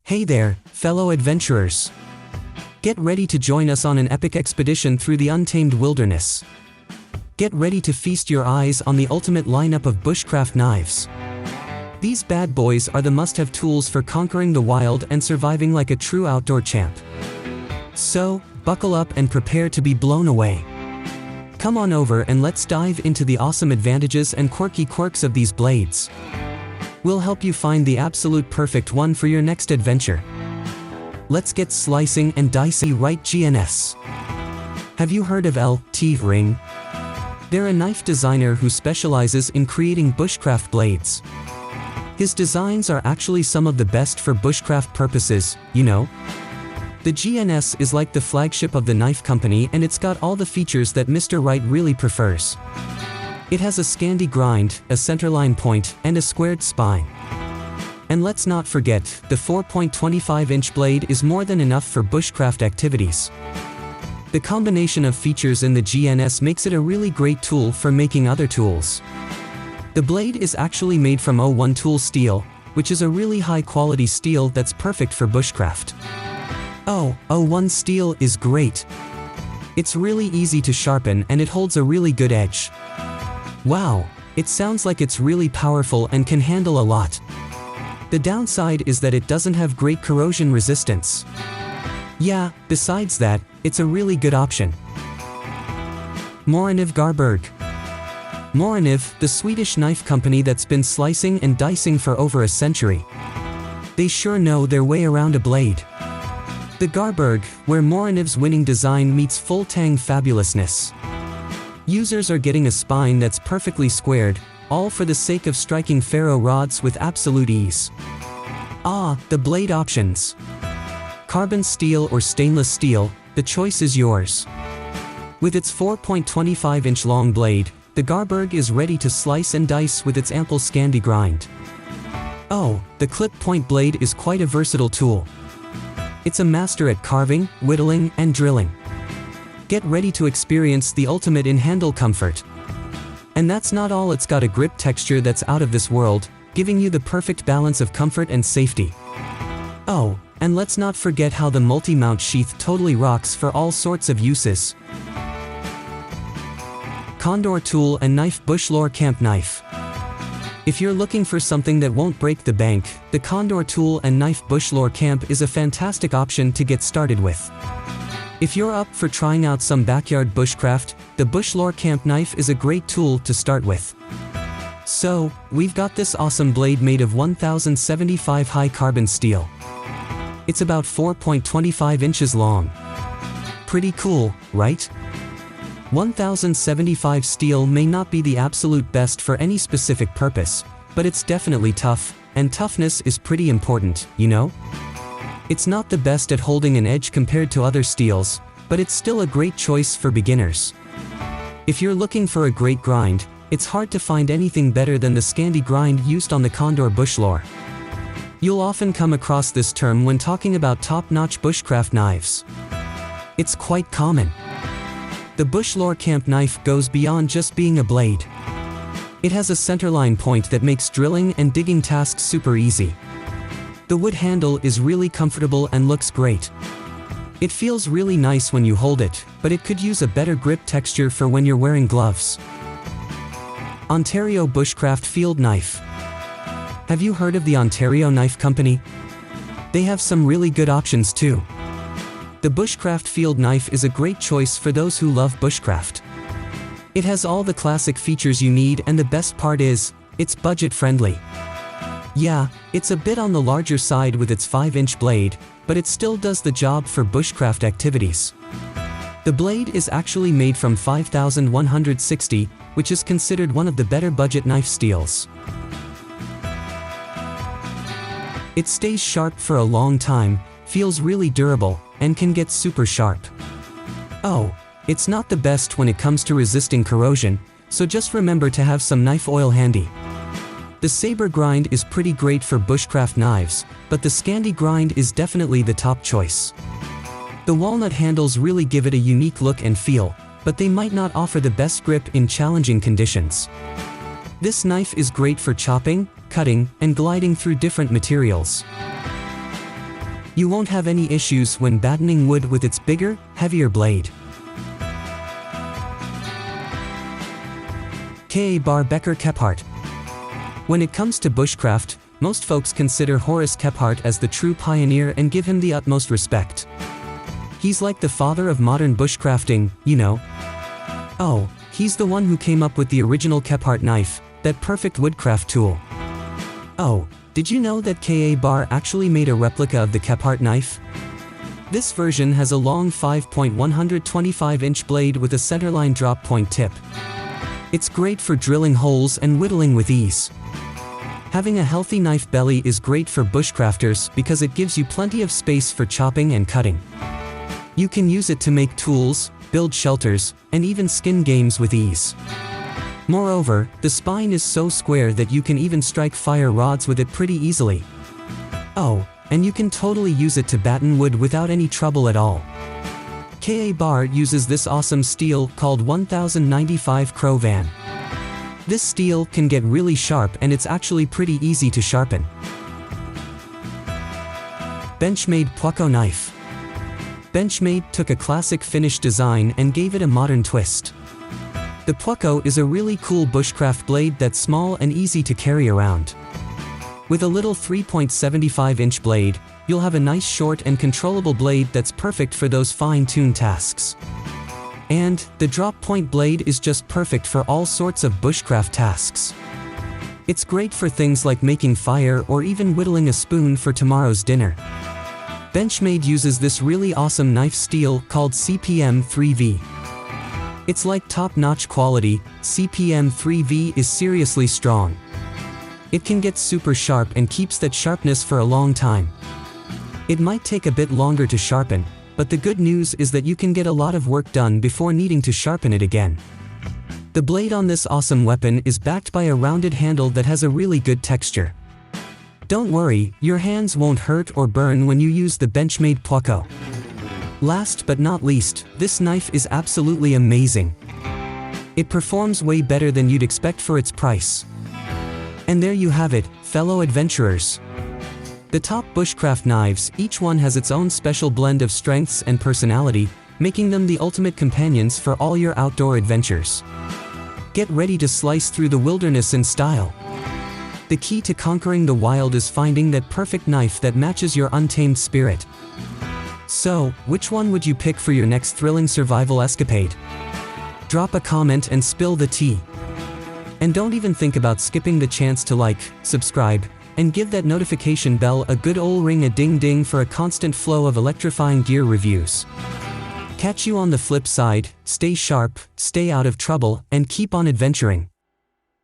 Hey there, fellow adventurers! Get ready to join us on an epic expedition through the untamed wilderness. Get ready to feast your eyes on the ultimate lineup of bushcraft knives. These bad boys are the must-have tools for conquering the wild and surviving like a true outdoor champ. So, buckle up and prepare to be blown away. Come on over and let's dive into the awesome advantages and quirky quirks of these blades. We'll help you find the absolute perfect one for your next adventure. Let's get slicing and dicing. Wright GNS. Have you heard of L.T. Ring? They're a knife designer who specializes in creating bushcraft blades. His designs are actually some of the best for bushcraft purposes, you know. The GNS is like the flagship of the knife company, and it's got all the features that Mr. Wright really prefers. It has a Scandi grind, a centerline point, and a squared spine. And let's not forget, the 4.25-inch blade is more than enough for bushcraft activities. The combination of features in the GNS makes it a really great tool for making other tools. The blade is actually made from 01 tool steel, which is a really high-quality steel that's perfect for bushcraft. Oh, 01 steel is great. It's really easy to sharpen and it holds a really good edge. Wow, it sounds like it's really powerful and can handle a lot. The downside is that it doesn't have great corrosion resistance. Yeah, besides that, it's a really good option. Morakniv Garberg. Morakniv, the Swedish knife company that's been slicing and dicing for over a century. They sure know their way around a blade. The Garberg, where Morakniv's winning design meets full-tang fabulousness. Users are getting a spine that's perfectly squared, all for the sake of striking ferro rods with absolute ease. Ah, the blade options. Carbon steel or stainless steel, the choice is yours. With its 4.25-inch long blade, the Garberg is ready to slice and dice with its ample Scandi grind. Oh, the clip point blade is quite a versatile tool. It's a master at carving, whittling, and drilling. Get ready to experience the ultimate in handle comfort. And that's not all, it's got a grip texture that's out of this world, giving you the perfect balance of comfort and safety. Oh, and let's not forget how the multi-mount sheath totally rocks for all sorts of uses. Condor tool and knife. Bushlore camp knife. If you're looking for something that won't break the bank, the Condor tool and knife Bushlore camp is a fantastic option to get started with. If you're up for trying out some backyard bushcraft, the Bushlore camp knife is a great tool to start with. So, we've got this awesome blade made of 1075 high carbon steel. It's about 4.25 inches long. Pretty cool, right? 1075 steel may not be the absolute best for any specific purpose, but it's definitely tough, and toughness is pretty important, you know? It's not the best at holding an edge compared to other steels, but it's still a great choice for beginners. If you're looking for a great grind, it's hard to find anything better than the Scandi grind used on the Condor Bushlore. You'll often come across this term when talking about top-notch bushcraft knives. It's quite common. The Bushlore camp knife goes beyond just being a blade. It has a centerline point that makes drilling and digging tasks super easy. The wood handle is really comfortable and looks great. It feels really nice when you hold it, but it could use a better grip texture for when you're wearing gloves. Ontario Bushcraft Field Knife. Have you heard of the Ontario Knife Company? They have some really good options too. The Bushcraft Field Knife is a great choice for those who love bushcraft. It has all the classic features you need, and the best part is, it's budget-friendly. Yeah, it's a bit on the larger side with its 5-inch blade, but it still does the job for bushcraft activities. The blade is actually made from 5160, which is considered one of the better budget knife steels. It stays sharp for a long time, feels really durable, and can get super sharp. Oh, it's not the best when it comes to resisting corrosion, so just remember to have some knife oil handy. The saber grind is pretty great for bushcraft knives, but the Scandi grind is definitely the top choice. The walnut handles really give it a unique look and feel, but they might not offer the best grip in challenging conditions. This knife is great for chopping, cutting, and gliding through different materials. You won't have any issues when battening wood with its bigger, heavier blade. Ka-bar Becker Kephart. When it comes to bushcraft, most folks consider Horace Kephart as the true pioneer and give him the utmost respect. He's like the father of modern bushcrafting, you know. Oh, he's the one who came up with the original Kephart knife, that perfect woodcraft tool. Oh, did you know that Ka-bar actually made a replica of the Kephart knife? This version has a long 5.125-inch blade with a centerline drop point tip. It's great for drilling holes and whittling with ease. Having a healthy knife belly is great for bushcrafters because it gives you plenty of space for chopping and cutting. You can use it to make tools, build shelters, and even skin games with ease. Moreover, the spine is so square that you can even strike fire rods with it pretty easily. Oh, and you can totally use it to batten wood without any trouble at all. Ka-bar uses this awesome steel called 1095 Crovan. This steel can get really sharp and it's actually pretty easy to sharpen. Benchmade Puukko knife. Benchmade took a classic Finnish design and gave it a modern twist. The Puukko is a really cool bushcraft blade that's small and easy to carry around. With a little 3.75-inch blade, you'll have a nice short and controllable blade that's perfect for those fine-tuned tasks. And the drop point blade is just perfect for all sorts of bushcraft tasks. It's great for things like making fire or even whittling a spoon for tomorrow's dinner. Benchmade uses this really awesome knife steel called CPM 3V. It's like top-notch quality. CPM 3V is seriously strong. It can get super sharp and keeps that sharpness for a long time. It might take a bit longer to sharpen, but the good news is that you can get a lot of work done before needing to sharpen it again. The blade on this awesome weapon is backed by a rounded handle that has a really good texture. Don't worry, your hands won't hurt or burn when you use the Benchmade Puukko. Last but not least, this knife is absolutely amazing. It performs way better than you'd expect for its price. And there you have it, fellow adventurers. The top bushcraft knives, each one has its own special blend of strengths and personality, making them the ultimate companions for all your outdoor adventures. Get ready to slice through the wilderness in style. The key to conquering the wild is finding that perfect knife that matches your untamed spirit. So, which one would you pick for your next thrilling survival escapade? Drop a comment and spill the tea. And don't even think about skipping the chance to like, subscribe, and give that notification bell a good ol' ring a ding-ding for a constant flow of electrifying gear reviews. Catch you on the flip side, stay sharp, stay out of trouble, and keep on adventuring.